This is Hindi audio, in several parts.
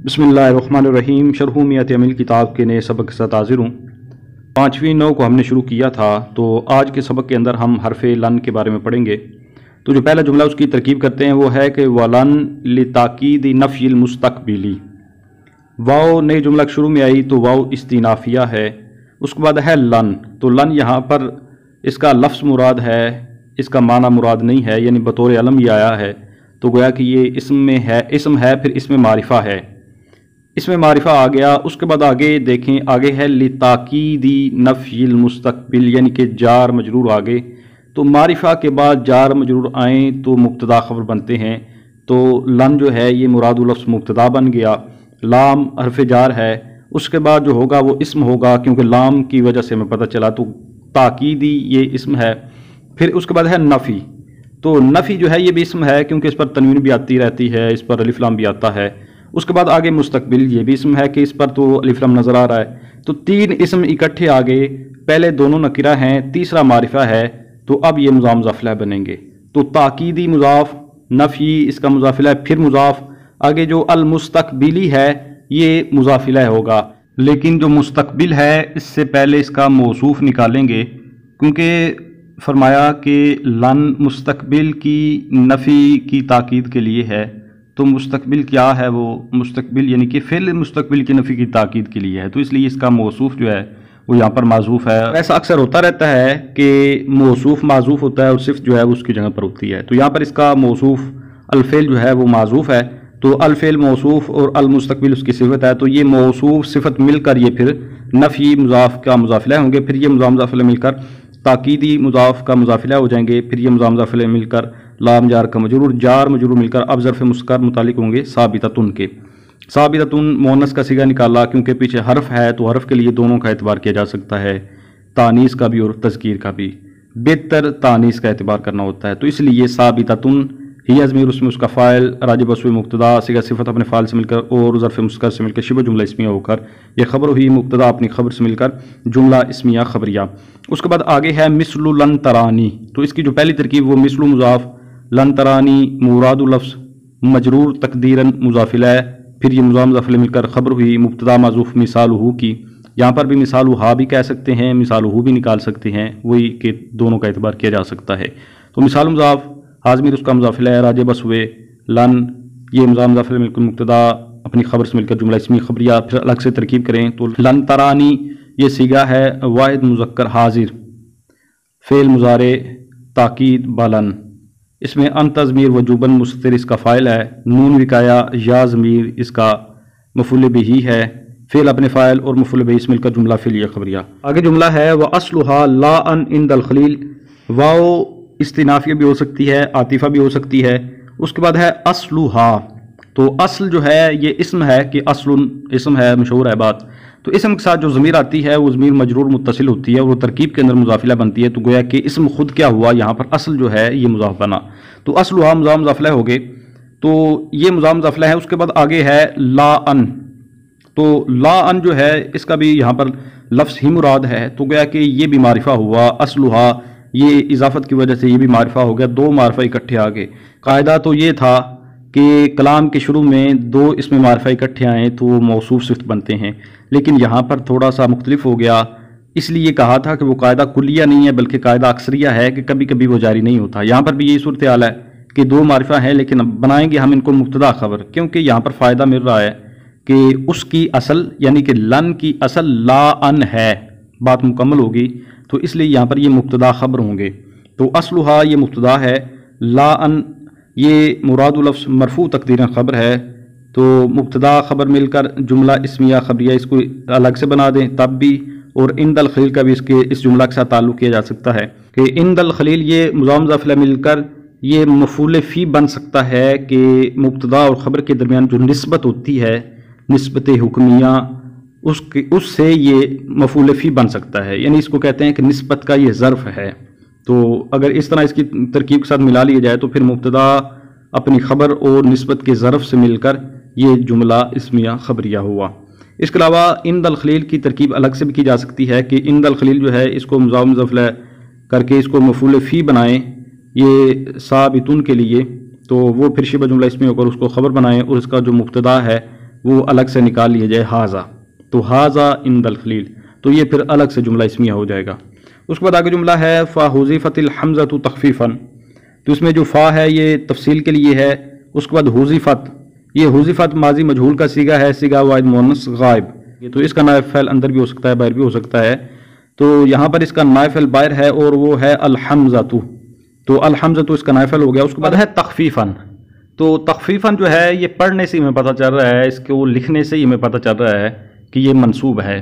बिस्मिल्लाहिर्रहमानिर्रहीम। शरह मियत अमील किताब के नए सबक के साथ हाजिर हूँ। 5वीं नौ को हमने शुरू किया था, तो आज के सबक के अंदर हम हरफ लन के बारे में पढ़ेंगे। तो जो पहला जुमला उसकी तरकीब करते हैं वो है कि वलन लिताकीद नफ़िल मुस्तक़बिली। वाव नई जुमला शुरू में आई तो वाव इस्तिनाफिया है। उसके बाद है लन, तो लन यहाँ पर इसका लफ्ज़ मुराद है, इसका माना मुराद नहीं है, यानी बतौर अलम ये आया है। तो गोया कि ये इसम में है, इसम है, फिर इसमें मारिफा है, इसमें मारिफा आ गया। उसके बाद आगे देखें, आगे है लिताकीदी नफ़िल मुस्तक़बिल, यानी कि जार मजरूर आगे। तो मारिफा के बाद जार मजरूर आए तो मुब्तदा ख़बर बनते हैं। तो लन जो है ये मुरादुल लफ्ज़ मुब्तदा बन गया। लाम हरफ जार है, उसके बाद जो होगा वो इसम होगा, क्योंकि लाम की वजह से हमें पता चला। तो ताकीदी ये इसम है। फिर उसके बाद है नफ़ी, तो नफ़ी जो है ये भी इसम है, क्योंकि इस पर तनवीन भी आती रहती है, इस पर अलिफ लाम भी आता है। उसके बाद आगे मुस्तक़बिल, ये भी इसम है कि इस पर तो अलिफ लाम नज़र आ रहा है। तो तीन इसम इकट्ठे आ गए, पहले दोनों नकिरा हैं, तीसरा मारिफा है, तो अब ये मुज़ाफ मुज़ाफ़िला बनेंगे। तो ताकीदी मुज़ाफ, नफ़ी इसका मुज़ाफ़िला, फिर मुज़ाफ, आगे जो अल मुस्तक़बिली है ये मुज़ाफ़िला होगा। लेकिन जो मुस्तक़बिल है इससे पहले इसका मौसूफ़ निकालेंगे, क्योंकि फरमाया कि लन मुस्तक़बिल की नफ़ी की ताकीद के लिए है। तो मुस्तक़बिल क्या है? वो मुस्तक़बिल यानी कि फ़िल मुस्तक़बिल की नफ़ी की ताकीद के लिए है, तो इसलिए इसका मौसूफ़ जो है वो यहाँ पर माज़ूफ़ है। ऐसा अक्सर होता रहता है कि मौसूफ़ माज़ूफ़ होता है और सिफ़त जो है वो उसकी जगह पर होती है। तो यहाँ पर इसका मौसूफ़ अल-फ़िल जो है वो माज़ूफ़ है। तो अल-फ़िल मौसूफ़ और अल-मुस्तक़बिल उसकी सिफ़त है। तो ये मौसूफ़ सिफ़त मिलकर ये फिर नफ़ी मुज़ाफ़ का मुज़ाफ़िला होंगे, फिर ये मुज़ाफ़ मुज़ाफ़िला मिलकर ताकीदी मुज़ाफ़ का मुज़ाफ़िला हो जाएंगे, फिर ये मुज़ाफ़ मुज़ाफ़िला मिलकर लाम जार का मजरूर, जार मजरूर मिलकर अब ज़र्फ़ मुस्कर मुतालिक होंगे साबिततुन के। साबिततुन मोनस का सिगा निकाला, क्योंकि पीछे हर्फ है तो हर्फ के लिए दोनों का एतबार किया जा सकता है, तानीस का भी और तज़कीर का भी। बेहतर तानीस का एतबार करना होता है, तो इसलिए साबिततुन ही अज़मीर, उसमें उसका फ़ाइल राजिब बसवे मुब्तदा सिगा सिफ़त अपने फ़ाइल से मिलकर और ज़र्फ़ मुस्कर से मिलकर शिबह जुमला इस्मिया होकर यह ख़बर हुई मुब्तदा अपनी ख़बर से मिलकर जुमला इस्मिया ख़बरिया। उसके बाद आगे है मिसलु लन तरानी, तो इसकी जो पहली तरकीब वो मिसलु मुज़ाफ़, लन तरानी मुरादुल लफ्ज़ मजरूर तकदीरन मुज़ाफ़िला है, फिर ये मुज़ाफ़ मुज़ाफ़िला मिलकर ख़बर हुई मुब्तदा माज़ूफ़ मिसालुहु की। यहाँ पर भी मिसालुहा भी कह सकते हैं, मिसालुहु भी निकाल सकते हैं, वही के दोनों का एतबार किया जा सकता है। तो मिसाल मुज़ाफ़ हाज़मीर उसका मुज़ाफ़िला है, राजे बस हुए लन ये मुज़ाफ़ मुज़ाफ़िला मिलकर मुब्तदा अपनी ख़बर से मिलकर जुमला इस्मी ख़बरिया। फिर अलग से तरकीब करें तो लन तरानी ये सीगा है वाहिद मुज़क्कर हाजिर, फ़ेल मुज़ारे ताकीद बालन, इसमें अनतज़मीर वजूबन मुस्तिर इसका फ़ाइल है, नून विकाया या ज़मीर इसका मफ़ूल बिही है, फ़ेल अपने फ़ाइल और मफ़ूल बिही से मिलकर जुमला फ़िलिया ख़बरिया। आगे जुमला है व अस्लुहा ला अन इंदल खलील, वाओ इस्तिनाफिया भी हो सकती है, आतिफ़ा भी हो सकती है। उसके बाद है अस्लुहा, तो असल जो है ये इसम है कि अस्लुन इसम है, मशहूर है बात। तो इसम के साथ जो ज़मीर आती है वो ज़मीर मजरूर मुत्तसिल होती है, वो तरकीब के अंदर मुज़ाफ़िला बनती है। तो गोया कि इसम खुद क्या हुआ, यहाँ पर असल जो है ये मुज़ाफ़ बना। तो अस्लुहा मुज़ाफ़ मुज़ाफ़िला हो गए, तो ये मुज़ाफ़ मुज़ाफ़िला है। उसके बाद आगे है ला अन, तो ला अन जो है इसका भी यहाँ पर लफ्ज़ ही मुराद है। तो गोया कि ये भी मारिफा हुआ, अस्लुहा ये इजाफत की वजह से ये भी मारिफा हो गया, दो मारिफा इकट्ठे आ गए। कायदा तो ये था कि कलाम के शुरू में दो इसमें मारिफा इकट्ठे आए तो वो मौसूफ सिफ़त बनते हैं, लेकिन यहाँ पर थोड़ा सा मुख्तलिफ हो गया। इसलिए कहा था कि वो कायदा कुलिया नहीं है बल्कि कायदा अक्सरिया है कि कभी कभी वो जारी नहीं होता। यहाँ पर भी यही सूरत हाल है कि दो मारिफा हैं, लेकिन अब बनाएंगे हम इनको मुब्तदा ख़बर, क्योंकि यहाँ पर फ़ायदा मिल रहा है कि उसकी असल यानी कि लन की असल ला अन है, बात मुकम्मल होगी, तो इसलिए यहाँ पर ये मुब्तदा ख़बर होंगे। तो अस्लुहा ये मुब्तदा है, ला अन ये मुरादुल लफ्ज़ मरफू तकदीरन ख़बर है। तो मुब्तदा ख़बर मिलकर जुमला इस्मिया ख़बरिया इसको अलग से बना दें तब भी, और इंदल खलील का भी इसके इस जुमला के साथ ताल्लुक़ किया जा सकता है कि इंदल खलील ये मुज़ाफ़ मुज़ाफ़िला मिलकर ये मफ़ूल फ़ी बन सकता है कि मुब्तदा और ख़बर के दरमियान जो निस्बत होती है, निस्बत हुक्मिया, उससे ये मफ़ूल फ़ी बन सकता है, यानी इसको कहते हैं कि निस्बत का ये ज़र्फ़ है। तो अगर इस तरह इसकी तरकीब के साथ मिला लिया जाए तो फिर मुब्तदा अपनी ख़बर और निस्बत के ज़र्फ़ से मिलकर ये जुमला इस्मिया ख़बरिया हुआ। इसके अलावा इंदल खलील की तरकीब अलग से भी की जा सकती है कि इंदल खलील जो है इसको मुज़ाफ़ मुज़ाफ़िला करके इसको मफ़ूल फ़ी बनाएं ये साबितुन के लिए, तो वो फिर शिबह जुमला इसमें होकर उसको ख़बर बनाएं और इसका जो मुब्तदा है वो अलग से निकाल लिया जाए हाजा, तो हाजा इंदल खलील, तो ये फिर अलग से जुमला इसमिया हो जाएगा। उसके बाद आगे जुमला है फ़ा हुज़िफ़तिल हमज़तु तख़फ़ीफ़न, तो इसमें जो फ़ा है ये तफसील के लिए है। उसके बाद हुज़िफ़त, ये हुज़िफ़त माजी मजहूल का सीगा है, सीगा वाहिद मुअन्नस गायब, तो इसका नायब फ़ैल अंदर भी हो सकता है, बाहर भी हो सकता है। तो यहाँ पर इसका नायब फ़ैल बाहर है और वो है अल हमज़तु, तो अल हमज़तु इसका नायब फ़ैल हो गया। उसके बाद है तख़फ़ीफ़न, तो तख़फ़ीफ़न जो है ये पढ़ने से ही हमें पता चल रहा है, इसको लिखने से ही हमें पता चल रहा है कि ये मंसूब है।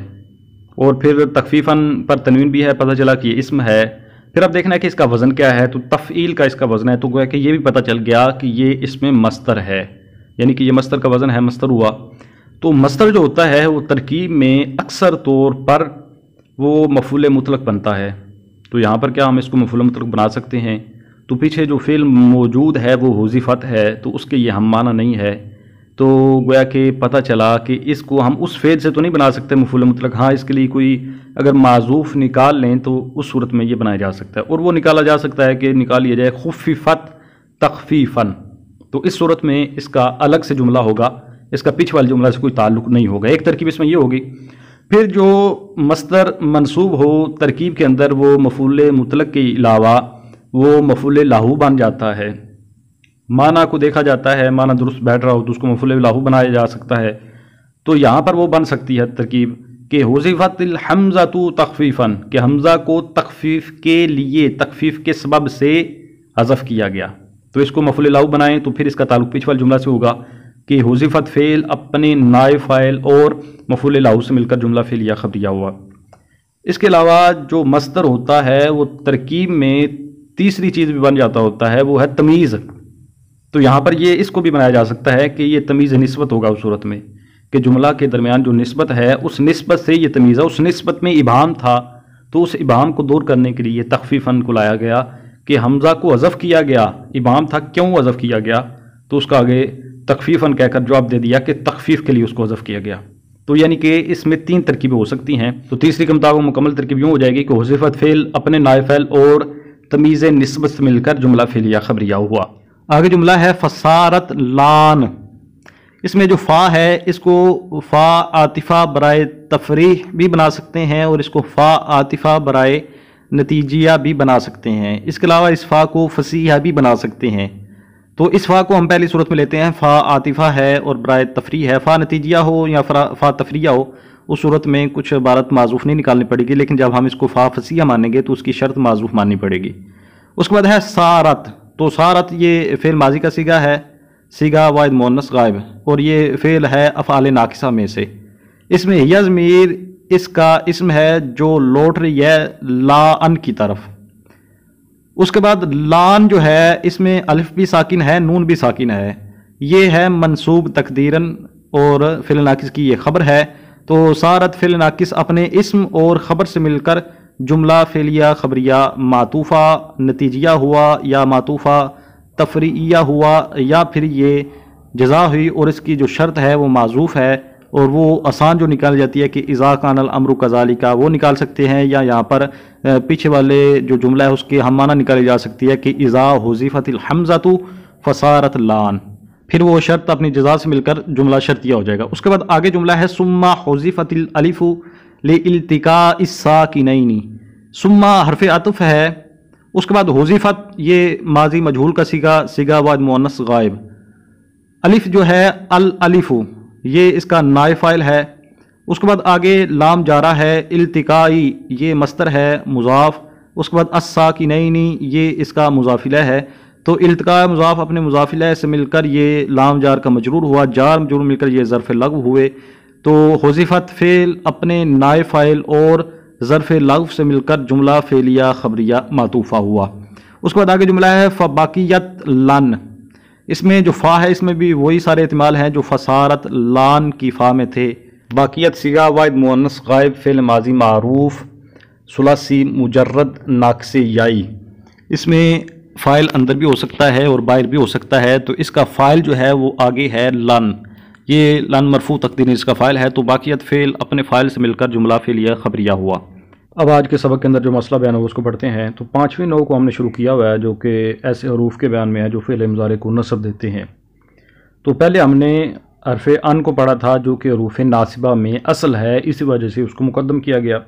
और फिर तख़फ़ीफ़न पर तनवीन भी है, पता चला कि ये इस्म है। फिर अब देखना है कि इसका वज़न क्या है, तो तफ़ईल का इसका वज़न है, तो गोया कि ये भी पता चल गया कि ये इसमें मस्तर है, यानी कि ये मस्तर का वज़न है, मस्तर हुआ। तो मस्तर जो होता है वो तरकीब में अक्सर तौर पर वो मफ़ूल मुतलक बनता है। तो यहाँ पर क्या हम इसको मफ़ूल मुतलक बना सकते हैं, तो पीछे जो फ़िल मौजूद है वो हुज़िफ़त है, तो उसके ये हम माना नहीं है। तो गोया कि पता चला कि इसको हम उस फ़ेल से तो नहीं बना सकते मफ़ूल मुतलक, हाँ इसके लिए कोई अगर माज़ूफ़ निकाल लें तो उस सूरत में ये बनाया जा सकता है। और वो निकाला जा सकता है कि निकाल लिया जाए खुफ़िफ़त तख़फ़ीफ़न, तो इस सूरत में इसका अलग से जुमला होगा, इसका पीछे वाले जुमला से कोई ताल्लुक़ नहीं होगा। एक तरकीब इसमें ये होगी। फिर जो मस्दर मंसूब हो तरकीब के अंदर वो मफ़ूल मुतलक के अलावा वो मफ़ूल लाहू बन जाता है। माना को देखा जाता है, माना दुरुस्त बैठ रहा हो तो उसको मफ़ूल लाहू बनाया जा सकता है। तो यहाँ पर वो बन सकती है तरकीब कि हुज़िफ़तिल हमज़तु तख़फ़ीफ़न, कि हमज़ा को तख़फ़ीफ़ के लिए, तख़फ़ीफ़ के सबब से हज़फ़ किया गया, तो इसको मफ़ूल लाहू बनाएं। तो फिर इसका ताल्लुक़ पीछे वाले जुमला से होगा कि हुज़िफ़त फ़ेल अपने नायब फ़ाइल और मफ़ूल लाहू से मिलकर जुमला फ़ेलिया ख़बरिया हुआ। इसके अलावा जो मस्दर होता है वो तरकीब में तीसरी चीज़ भी बन जाता होता है, वो है तमीज़। तो यहाँ पर ये इसको भी बनाया जा सकता है कि ये तमीज़ निस्बत होगा उस सूरत में कि जुमला के दरमियान जो निस्बत है उस निस्बत से ये तमीज़ है। उस निस्बत में इबाम था, तो उस इबाम को दूर करने के लिए तख़फ़ीफ़न को लाया गया कि हमज़ा को अज़फ़ किया गया, इबाम था, क्यों अज़फ़ किया गया, तो उसका आगे तख़फ़ीफ़न कहकर जवाब दे दिया कि तख़फ़ीफ़ के लिए उसको अज़फ़ किया गया। तो यानी कि इसमें तीन तरकीबें हो सकती हैं। तो तीसरी के मुताबिक मुकम्मल तरकीब यूँ हो जाएगी कि हुज़िफ़त फ़ेल अपने नायब फ़ेल और तमीज़ निस्बत से मिलकर जुमला फ़ेलिया ख़बरिया हुआ। आगे जुमला है फ़सारत लान। इसमें जो फ़ा है इसको फ़ा आतिफ़ा बराए तफ़रीह भी बना सकते हैं और इसको फ़ा आतिफ़ा बराए नतीजिया भी बना सकते हैं। इसके अलावा इस फ़ा को फ़सीहा भी बना सकते हैं। तो इस फ़ा को हम पहली सूरत में लेते हैं, फ़ा आतिफ़ा है और बराए तफ़रीह है। फ़ा नतीजिया हो या फ़ा तफ़रिया हो, उस सूरत में कुछ इबारत माज़ूफ़ नहीं निकालनी पड़ेगी, लेकिन जब हम इसको फ़ा फ़सीहा मानेंगे तो उसकी शर्त माज़ूफ़ माननी पड़ेगी। उसके बाद है सारत, तो सारत ये फ़ेल माजी का सीगा है, सीगा वाहिद मुअन्नस गायब, और ये फ़ेल है अफ़आल नाक़िसा में से। इसमें हिया ज़मीर इसका इसम है जो लौट रही है लान की तरफ। उसके बाद लान जो है इसमें अलिफ भी साकिन है, नून भी साकिन है, ये है मंसूब तकदीरन और फ़िल नाक़िस की ये ख़बर है। तो सारत फ़िल नाक़िस अपने इसम और ख़बर से मिलकर जुमला फ़ेलिया ख़बरिया मातूफ़ा नतीजिया हुआ या मातूफ़ा तफ़रीया हुआ, या फिर ये जज़ा हुई और इसकी जो शर्त है वो माज़ूफ़ है, और वो आसान जो निकाली जाती है कि इज़ा कानल अम्रु कज़ालिका वो निकाल सकते हैं, या यहाँ पर पीछे वाले जो जुमला है उसके हम माना निकाली जा सकती है कि इज़ा हुज़िफ़तिल हमज़तु फ़सारत लान, फिर वो शर्त अपनी जज़ा से मिलकर जुमला शर्तिया हो जाएगा। उसके बाद आगे जुमला है सुम्मा हुज़िफ़तिल अलिफ़ु लिइल्तिक़ाइ साकिनैनि। सुम्मा हरफ़ अतफ़ है, उसके बाद हुज़िफ़त ये माजी मजहूल का सीगा वाहिद मुअन्नस गायब। अलिफ़ जो है अल अलिफ़ु ये इसका नायब फ़ाइल है। उसके बाद आगे लाम जारा है, इल्तिकाई ये मस्तर है मुज़ाफ़। उसके बाद अस्साकिनैनि ये इसका मुज़ाफ़िला है। तो इल्तिका मुज़ाफ़ अपने मुज़ाफ़िला से मिलकर ये लाम जार का मजरूर हुआ, जार मजरूर मिलकर ये ज़र्फ़ लग़्व हुए। तो हुज़िफ़त फ़ेल अपने नायब फ़ाइल और ज़र्फ़ लग़्व से मिलकर जुमला फ़ेलिया ख़बरिया मातूफ़ा हुआ। उसके बाद आगे जुमला है फ़बाक़ियत लन। इसमें जो फ़ा है इसमें भी वही सारे एहतिमाल हैं जो फ़सारत लान की फ़ा में थे। बाक़ियत सीगा वाहिद मुअन्नस गायब फ़ेल माज़ी मारूफ़ सुलासी मुजर्रद नाक़िस याई। इसमें फ़ाइल अंदर भी हो सकता है और बाहर भी हो सकता है। तो इसका फ़ाइल जो है वो आगे है लन, ये लन मरफू तकदीर इसका फ़ाइल है। तो बाक़ियत फ़ेल अपने फ़ाइल से मिलकर जुमला फ़ेलिया ख़बरिया हुआ। अब आज के सबक के अंदर जो मसला बयान हो उसको पढ़ते हैं। तो पाँचवीं नौ को हमने शुरू किया हुआ है जो कि ऐसे हरूफ के बयान में है जो फ़ेल मुज़ारे को नस्ब देते हैं। तो पहले हमने हरफ अन को पढ़ा था जो कि हरूफ नासिबा में असल है, इसी वजह से उसको मुकद्दम किया गया।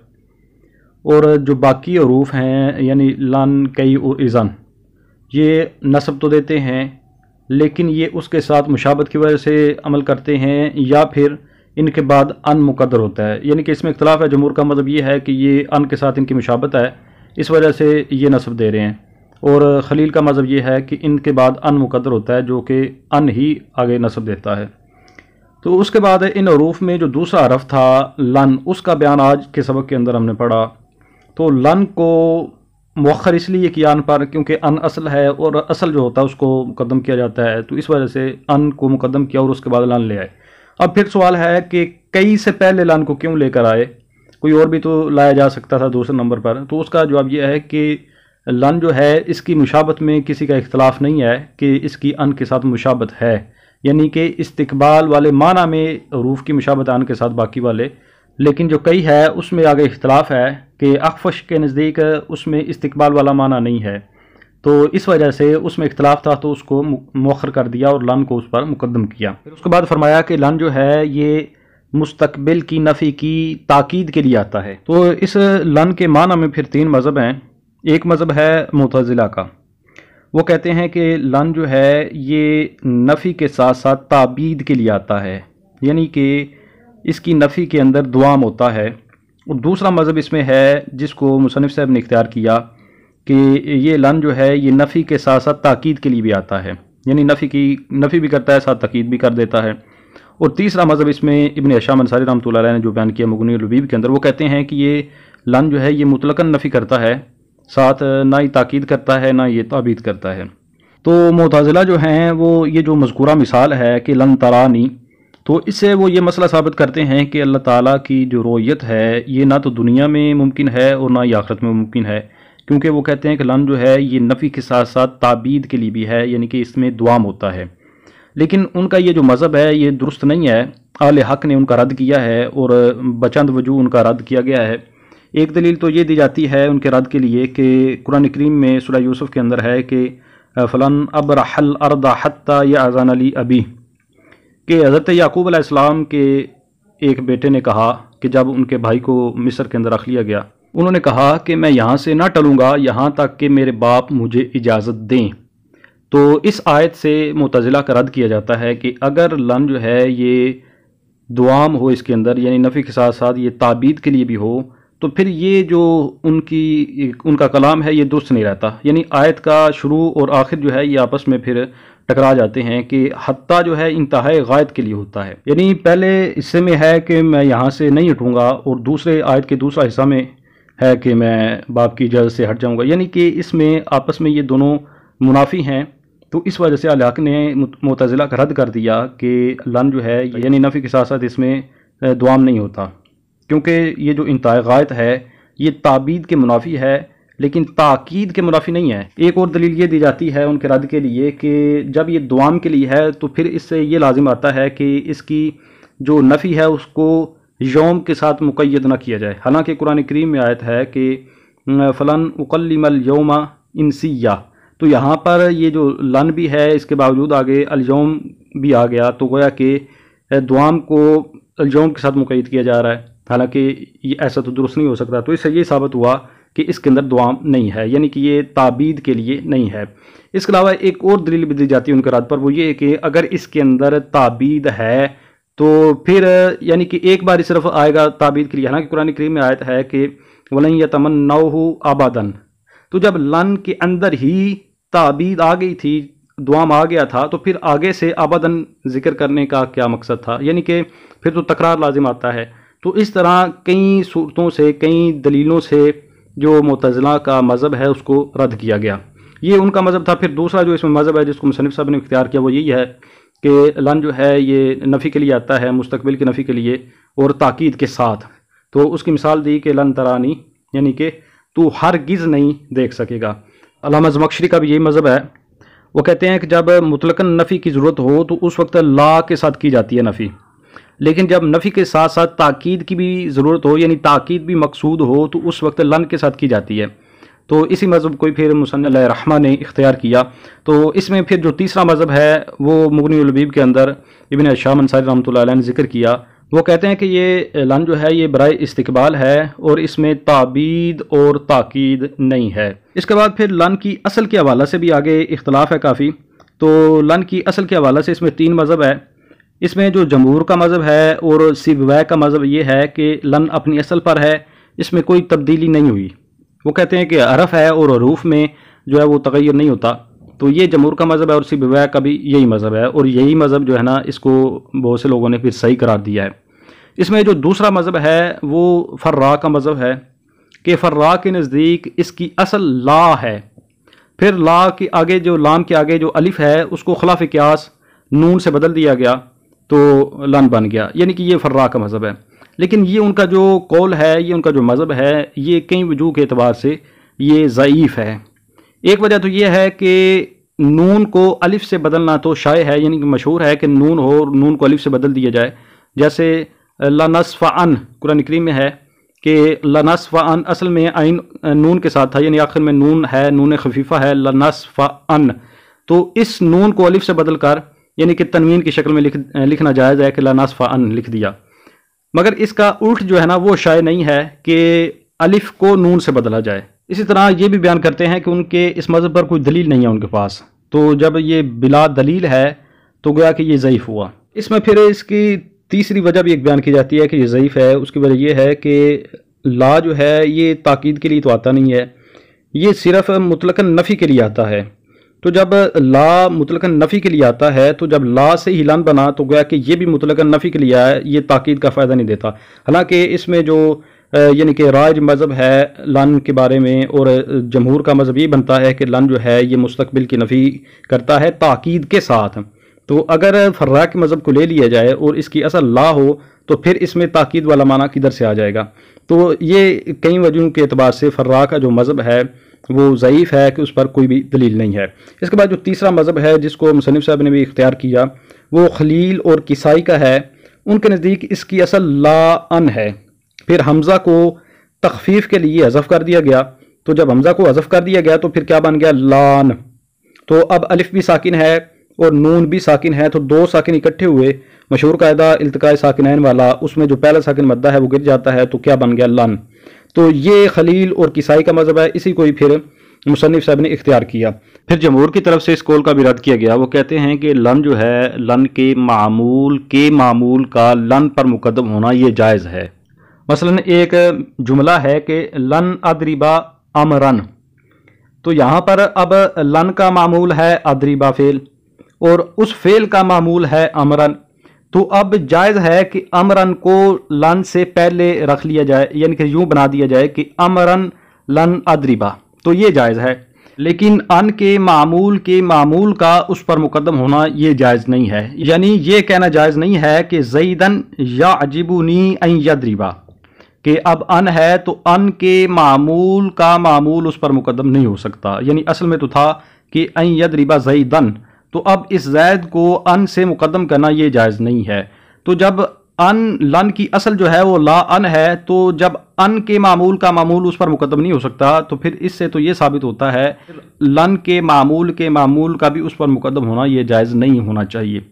और जो बाकी हरूफ हैं यानी लन, कई और इज़न, ये नस्ब तो देते हैं लेकिन ये उसके साथ मुशाबत की वजह से अमल करते हैं या फिर इनके बाद अन मुकद्दर होता है। यानी कि इसमें इख्तलाफ है। जमहूर का मतलब ये है कि ये अन के साथ इनकी मुशाबत है, इस वजह से ये नस्ब दे रहे हैं। और खलील का मतलब ये है कि इनके बाद अन मुकद्दर होता है जो कि अन ही आगे नस्ब देता है। तो उसके बाद इन हरूफ में जो दूसरा हरफ था लन, उसका बयान आज के सबक के अंदर हमने पढ़ा। तो लन को मुअख्खर इसलिए किया अन पर क्योंकि अन असल है और असल जो होता है उसको मुकद्दम किया जाता है, तो इस वजह से अन को मुकद्दम किया और उसके बाद लन ले आए। अब फिर सवाल है कि कई से पहले लन को क्यों लेकर आए, कोई और भी तो लाया जा सकता था दूसरे नंबर पर। तो उसका जवाब यह है कि लन जो है इसकी मुशाबत में किसी का इख्तलाफ नहीं है कि इसकी अन के साथ मुशाबत है, यानी कि इस्तिकबाल वाले माना में हरूफ की मुशाबत अन के साथ बाकी वाले, लेकिन जो कई है उसमें आगे इख्तलाफ है कि अखफश के नज़दीक उसमें इस्तिकबाल वाला माना नहीं है, तो इस वजह से उसमें इख्तलाफ था तो उसको मुअख्खर कर दिया और लन को उस पर मुकद्दम किया। फिर उसके बाद फरमाया कि लन जो है ये मुस्तकबिल की नफ़ी की ताकीद के लिए आता है। तो इस लन के माना में फिर तीन मज़हब हैं। एक मज़हब है मुतज़िला का, वो कहते हैं कि लन जो है ये नफ़ी के साथ साथ ताबीद के लिए आता है, यानी कि इसकी नफ़ी के अंदर दुआम होता है। और दूसरा मज़हब इसमें है जिसको मुसन्निफ़ साहब ने इख्तियार किया कि ये लन जो है ये नफ़ी के साथ साथ ताकीद के लिए भी आता है, यानी नफ़ी भी करता है साथ ताकीद भी कर देता है। और तीसरा मज़हब इसमें इब्न हिशाम अंसारी रहमतुल्लाह अलैह ने जो बयान किया मुग़नी लबीब के अंदर, वो कहते हैं कि ये लन जो है ये मुतलकन नफ़ी करता है, साथ ना ही ताकीद करता है ना ये ताबीद करता है। तो मुतज़िला जो हैं वो ये जो मज़कूरा मिसाल है कि लन तरानी, तो इससे वो ये मसला साबित करते हैं कि अल्लाह ताला की जो रोयत है ये ना तो दुनिया में मुमकिन है और ना ही आखिरत में मुमकिन है, क्योंकि वो कहते हैं कि लन जो है ये नफ़ी के साथ साथ ताबीद के लिए भी है, यानी कि इसमें दुआम होता है। लेकिन उनका ये जो मज़हब है ये दुरुस्त नहीं है, आले हक़ ने उनका रद्द किया है और बचंद वजूह उनका रद्द किया गया है। एक दलील तो ये दी जाती है उनके रद्द के लिए कि कुरान करीम में सूरह यूसुफ के अंदर है कि फ़लन अबरहल अर्द हत्ता यअज़न ली अबी, कि हज़रत याकूब अलैहिस्सलाम के एक बेटे ने कहा कि जब उनके भाई को मिस्र के अंदर रख लिया गया, उन्होंने कहा कि मैं यहाँ से ना टलूँगा यहाँ तक कि मेरे बाप मुझे इजाज़त दें। तो इस आयत से मुतज़िला का रद्द किया जाता है कि अगर लन जो है ये दुआम हो इसके अंदर, यानी नफ़ी के साथ साथ ये ताबीद के लिए भी हो, तो फिर ये जो उनका कलाम है ये दुरुस्त नहीं रहता। यानी आयत का शुरू और आखिर जो है ये आपस में फिर टकरा जाते हैं कि हत्ता जो है इंतहाई गायत के लिए होता है, यानी पहले हिस्से में है कि मैं यहाँ से नहीं हटूँगा और दूसरे आयत के दूसरा हिस्सा में है कि मैं बाप की इजाज़त से हट जाऊँगा, यानी कि इसमें आपस में ये दोनों मुनाफी हैं। तो इस वजह से अल-हक़ ने मुतज़िला का रद्द कर दिया कि लन जो है यानी नफ़ी के साथ साथ इसमें दुआम नहीं होता, क्योंकि ये जो इंतहाई गायत है ये ताबीद के मुनाफी है लेकिन ताकीद के मुनाफी नहीं है। एक और दलील ये दी जाती है उनके रद्द के लिए कि जब ये दुआम के लिए है तो फिर इससे ये लाजिम आता है कि इसकी जो नफ़ी है उसको यौम के साथ मुक़य्यद ना किया जाए। हालांकि कुरान करीम में आयत है कि फ़लन उक़ल्लिमल यौमा इंसिया, तो यहाँ पर ये जो लन भी है इसके बावजूद आगे अलयौम भी आ गया, तो गोया कि दुआम को अलयौम के साथ मुक़य्यद किया जा रहा है, हालांकि ये ऐसा तो दुरुस्त नहीं हो सकता। तो इससे ये साबित हुआ कि इसके अंदर दुआम नहीं है, यानी कि ये ताबीद के लिए नहीं है। इसके अलावा एक और दलील भी दी जाती है उनके रद्द पर, वो ये है कि अगर इसके अंदर ताबीद है तो फिर यानी कि एक बार ही सिर्फ आएगा ताबीद के लिए। हालांकि कुरान करीम में आयत है कि वलन यतमन्नहु अबदन, तो जब लन के अंदर ही ताबीद आ गई थी, दुआम आ गया था, तो फिर आगे से अबदन जिक्र करने का क्या मकसद था, यानी कि फिर तो तकरार लाजिम आता है। तो इस तरह कई सूरतों से कई दलीलों से जो मुतज़िला का मज़हब है उसको रद्द किया गया। ये उनका मज़हब था। फिर दूसरा जो इसमें मज़हब है जिसको मुसन्निफ़ साहब ने इख्तियार किया वो यही है कि लन जो है ये नफ़ी के लिए आता है, मुस्तकबिल की नफ़ी के लिए और ताकीद के साथ। तो उसकी मिसाल दी कि लन तरानी, यानी कि तू हरगिज़ नहीं देख सकेगा। अल्लामा ज़मख़शरी का भी यही मज़हब है। वो कहते हैं कि जब मुतलकन नफ़ी की ज़रूरत हो तो उस वक्त ला के साथ की जाती है नफ़ी, लेकिन जब नफ़ी के साथ साथ ताकीद की भी ज़रूरत हो, यानी ताकीद भी मकसूद हो, तो उस वक्त लन के साथ की जाती है। तो इसी मज़हब को फिर मुसन्निफ़ रहमा ने इख्तियार किया। तो इसमें फिर जो तीसरा मज़हब है वो मुग़नी उल लबीब के अंदर इब्न शाम अंसारी रहमतुल्लाह अलैह ने ज़िक्र किया। वो कहते हैं कि ये लन जो है ये बराए इस्तिक़बाल है और इसमें ताबीद और ताकीद नहीं है। इसके बाद फिर लन की असल के हवाले से भी आगे इख्तलाफ है काफ़ी। तो लन की असल के हवाले से इसमें 3 मज़हब है। इसमें जो जमहूर का मज़हब है और सिबवै का मज़हब ये है कि लन अपनी असल पर है, इसमें कोई तब्दीली नहीं हुई। वो कहते हैं कि हरफ है और हरूफ में जो है वो तग़य्युर नहीं होता। तो ये जमहूर का मज़हब है और सिबवै का भी यही मज़हब है, और यही मज़हब जो है ना इसको बहुत से लोगों ने फिर सही करार दिया है। इसमें जो दूसरा मज़हब है वो फ़र्रा का मज़हब है कि फ़र्रा के नज़दीक इसकी असल ला है, फिर ला के आगे जो लाम के आगे जो अलिफ है उसको खिलाफ क़ियास नून से बदल दिया गया तो लन बन गया, यानी कि ये फ़र्रा का मज़हब है। लेकिन ये उनका जो कौल है, ये उनका जो मज़हब है, ये कई वजूह के एतबार से ये ज़ईफ़ है। एक वजह तो ये है कि नून को अलिफ से बदलना तो शाय है, यानी कि मशहूर है कि नून हो और नून को अलिफ से बदल दिया जाए। जैसे लनस्फ़अन कुरान करीम में है कि लनस्फ़अन असल में आइन नून के साथ था, यानी आखिर में नून है, नून खफीफ़ा है, लनस्फ़अन। तो इस नून को अलिफ से बदल कर यानी कि तनवीन की शक्ल में लिखना जायज़ है कि लनस्फ़अन लिख दिया। मगर इसका उल्ट जो है ना वो शाय नहीं है कि अलिफ को नून से बदला जाए। इसी तरह ये भी बयान करते हैं कि उनके इस मज़हब पर कोई दलील नहीं है उनके पास, तो जब ये बिला दलील है तो गोया कि ये ज़ईफ़ हुआ। इसमें फिर इसकी तीसरी वजह भी एक बयान की जाती है कि ये ज़ईफ़ है। उसकी वजह यह है कि ला जो है ये ताकीद के लिए तो आता नहीं है, ये सिर्फ मुतलकन नफ़ी के लिए आता है। तो जब ला मुतलकन नफ़ी के लिए आता है तो जब ला से ही लन बना तो गया कि ये भी मुतलकन नफ़ी के लिए आया है, ये ताकीद का फ़ायदा नहीं देता। हालांकि इसमें जो यानी कि राज मज़हब है लन के बारे में और जमहूर का मज़हब ये बनता है कि लन जो है ये मुस्तकबिल की नफ़ी करता है ताकीद के साथ। तो अगर फ़र्रा के मज़हब को ले लिया जाए और इसकी असल ला हो तो फिर इसमें ताकीद वाला माना किधर से आ जाएगा। तो ये कई वजहों के एतबार से फ़र्रा का जो मज़हब है वो ज़ईफ़ है कि उस पर कोई भी दलील नहीं है। इसके बाद जो तीसरा मज़हब है जिसको मुसन्निफ़ साहब ने भी इख्तियार किया वो खलील और किसाई का है। उनके नज़दीक इसकी असल ला अन है, फिर हमज़ा को तख़फ़ीफ़ के लिए हज़फ़ कर दिया गया। तो जब हमज़ा को हज़फ़ कर दिया गया तो फिर क्या बन गया लान। तो अब अलिफ भी साकिन है और नून भी साकिन है, तो 2 साकिन इकट्ठे हुए, मशहूर कायदा इल्तिकाए साकिनैन वाला, उसमें जो पहला साकिन मद्दा है वो गिर जाता है, तो क्या बन गया लन। तो ये खलील और किसाई का मज़हब है, इसी को ही फिर मुसन्निफ़ साहब ने इख्तियार किया। फिर जमहूर की तरफ से इस कौल का भी रद्द किया गया। वो कहते हैं कि लन जो है लन के मामूल का लन पर मुकद्दम होना ये जायज़ है। मसलन एक जुमला है कि लन अदरिबा अमरन, तो यहाँ पर अब लन का मामूल है अदरिबा फ़ेल और उस फ़ेल का मामूल है अमरन। तो अब जायज़ है कि अमरन को लन से पहले रख लिया जाए, यानी कि यूँ बना दिया जाए कि अमरन लन अदरिबा, तो ये जायज़ है। लेकिन अन के मामूल का उस पर मुकद्दम होना ये जायज़ नहीं है, यानी ये कहना जायज़ नहीं है कि ज़ैदन याजिबुनी अन यदरिबा, कि अब अन है तो अन के मामूल का मामूल उस पर मुकद्दम नहीं हो सकता। यानी असल में तो था कि अन यदरिबा ज़ैदन, तो अब इस जैद को अन से मुकद्दम करना ये जायज़ नहीं है। तो जब अन लन की असल जो है वो ला अन है, तो जब अन के मामूल का मामूल उस पर मुकद्दम नहीं हो सकता, तो फिर इससे तो ये साबित होता है लन के मामूल का भी उस पर मुकद्दम होना ये जायज़ नहीं होना चाहिए।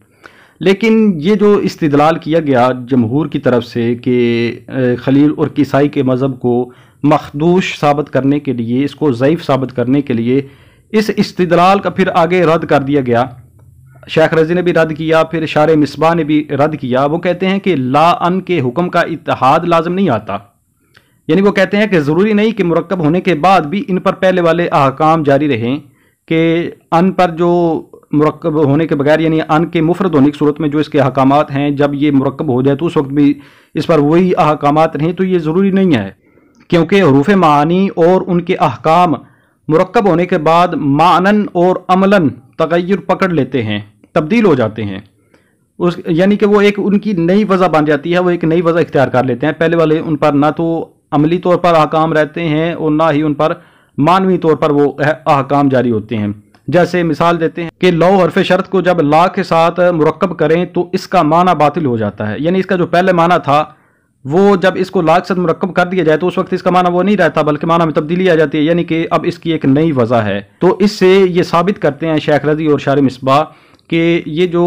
लेकिन ये जो इस्तिदलाल किया गया जमहूर की तरफ से कि खलील और किसाई के मज़हब को मखदूश साबित करने के लिए, इसको ज़ईफ़ साबित करने के लिए, इस इस्तिदलाल का फिर आगे रद्द कर दिया गया। शेख रज़ी ने भी रद्द किया, फिर शारे मिसबाह ने भी रद्द किया। वो कहते हैं कि ला अन के हुक्म का इत्तेहाद लाज़िम नहीं आता, यानी वो कहते हैं कि ज़रूरी नहीं कि मुरक्कब होने के बाद भी इन पर पहले वाले अहकाम जारी रहें कि अन पर जो मुरक्कब होने के बगैर, यानी अन के मुफरद होने की सूरत में जो इसके अहकामात हैं, जब ये मुरक्कब हो जाए तो उस वक्त भी इस पर वही अहकामात रहें। तो ये ज़रूरी नहीं है, क्योंकि हरूफ मानी और उनके अहकाम मुरक्कब होने के बाद मानन और अमलन तगय्युर पकड़ लेते हैं, तब्दील हो जाते हैं। उस यानी कि वो एक उनकी नई वज़ह बन जाती है, वो एक नई वज़ह इख्तियार कर लेते हैं। पहले वाले उन पर ना तो अमली तौर पर अहकाम रहते हैं और ना ही उन पर मानवी तौर पर वो अहकाम जारी होते हैं। जैसे मिसाल देते हैं कि लौ हरफ शर्त को जब ला के साथ मुरक्कब करें तो इसका माना बातिल हो जाता है, यानी इसका जो पहले माना था वो जब इसको ला के साथ मुरक्कब कर दिया जाए तो उस वक्त इसका माना वो नहीं रहता, बल्कि माना में तब्दीली आ जाती है, यानी कि अब इसकी एक नई वजह है। तो इससे ये साबित करते हैं शेख रजी और शार मिसबाह कि ये जो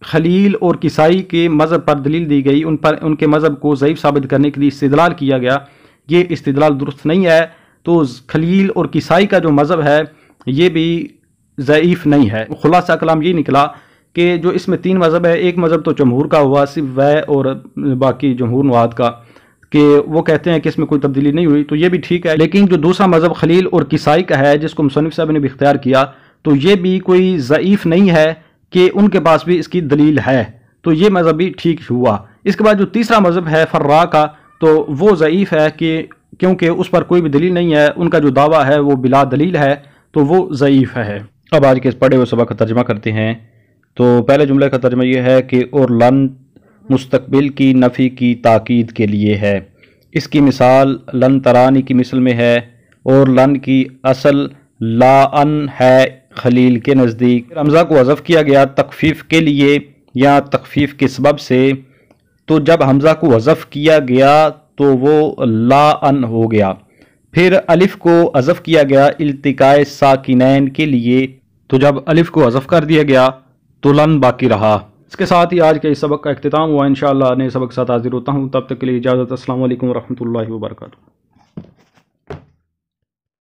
खलील और किसाई के मज़हब पर दलील दी गई, उन पर उनके मज़हब को ज़ईफ़ साबित करने के लिए इस्तिदलाल किया गया, ये इस्तिदलाल दुरुस्त नहीं है। तो खलील और किसाई का जो मज़हब है ये भी ज़ईफ़ नहीं है। खुलासा कलाम ये निकला कि जो इसमें तीन मज़हब है, एक मज़हब तो जमहूर का हुआ, सिर्फ वह और बाकी जमहूर नवाद का, कि वो कहते हैं कि इसमें कोई तब्दीली नहीं हुई, तो ये भी ठीक है। लेकिन जो दूसरा मज़हब खलील और किसाई का है, जिसको मुसन्निफ़ साहब ने भी इख्तियार किया, तो ये भी कोई ज़ईफ़ नहीं है कि उनके पास भी इसकी दलील है, तो ये मज़हब भी ठीक हुआ। इसके बाद जो तीसरा मज़हब है फर्रा का, तो वो ज़ईफ़ है कि क्योंकि उस पर कोई भी दलील नहीं है, उनका जो दावा है वो बिला दलील है, तो वो ज़ईफ़ है। अब आज के इस पढ़े हुए सबक का तर्जमा करते हैं। तो पहले जुमले का तर्जमा ये है कि और लन मुस्तकबिल की नफ़ी की ताकीद के लिए है। इसकी मिसाल लन तरानी की मिसल में है, और लन की असल लाअन है खलील के नज़दीक। हमज़ा को हज़फ किया गया तखफीफ़ के लिए या तखफीफ़ के सबब से, तो जब हमज़ा को हज़फ किया गया तो वो लाअन हो गया। फिर अलिफ को हज़फ किया गया इल्तिकाए साकिनैन के लिए, तो जब अलिफ को हज़फ कर दिया गया तो लन बाकी रहा। इसके साथ ही आज के इस सबक का इख्तिताम हुआ। इंशाअल्लाह नए सबक के साथ हाजिर होता हूँ, तब तक के लिए इजाज़त। अस्सलामु अलैकुम वरहमतुल्लाहि वबरकातुहू।